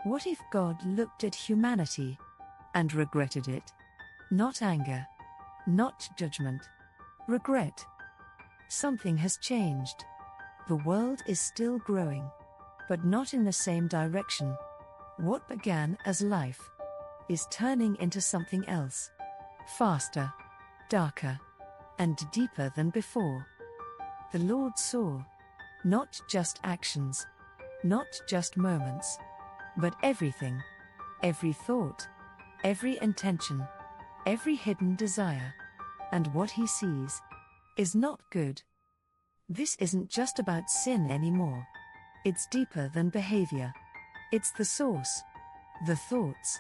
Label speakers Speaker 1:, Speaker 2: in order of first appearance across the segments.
Speaker 1: What if God looked at humanity and regretted it? Not anger, not judgment, regret. Something has changed. The world is still growing, but not in the same direction. What began as life is turning into something else, faster, darker, and deeper than before. The Lord saw not just actions, not just moments, but everything, every thought, every intention, every hidden desire. And what he sees is not good. This isn't just about sin anymore. It's deeper than behavior. It's the source, the thoughts,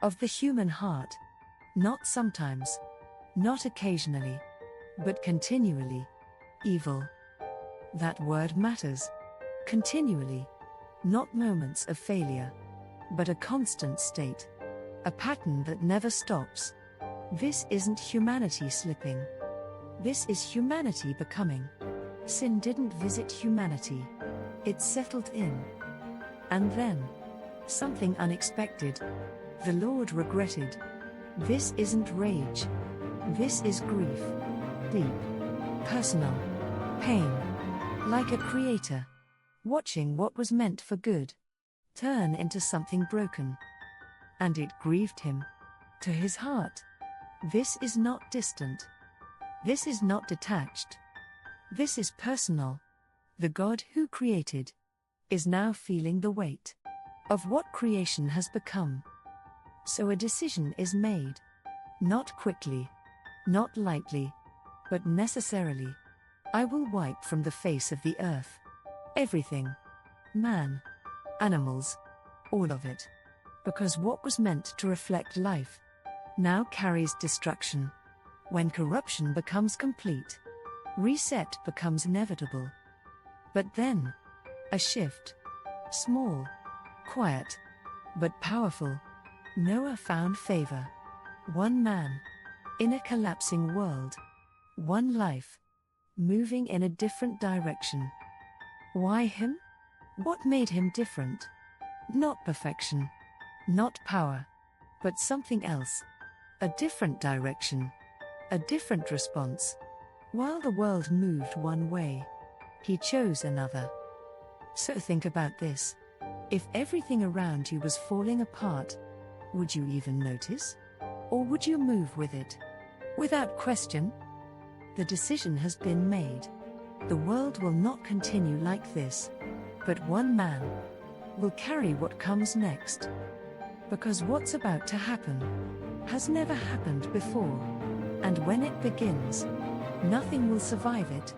Speaker 1: of the human heart. Not sometimes, not occasionally, but continually. Evil. That word matters. Continually. Not moments of failure, but a constant state. A pattern that never stops. This isn't humanity slipping. This is humanity becoming. Sin didn't visit humanity. It settled in. And then, something unexpected. The Lord regretted. This isn't rage. This is grief. Deep. Personal. Pain. Like a creator watching what was meant for good turn into something broken. And it grieved him to his heart. This is not distant. This is not detached. This is personal. The God who created is now feeling the weight of what creation has become. So a decision is made. Not quickly, not lightly, but necessarily. I will wipe from the face of the earth everything. Man, animals, all of it. Because what was meant to reflect life now carries destruction. When corruption becomes complete, reset becomes inevitable. But then, a shift. Small, quiet, but powerful. Noah found favor. One man, in a collapsing world. One life, moving in a different direction. Why him? What made him different? Not perfection, not power, but something else. A different direction, a different response. While the world moved one way, he chose another. So think about this. If everything around you was falling apart, would you even notice? Or would you move with it? Without question? The decision has been made. The world will not continue like this. But one man will carry what comes next. Because what's about to happen has never happened before. And when it begins, nothing will survive it.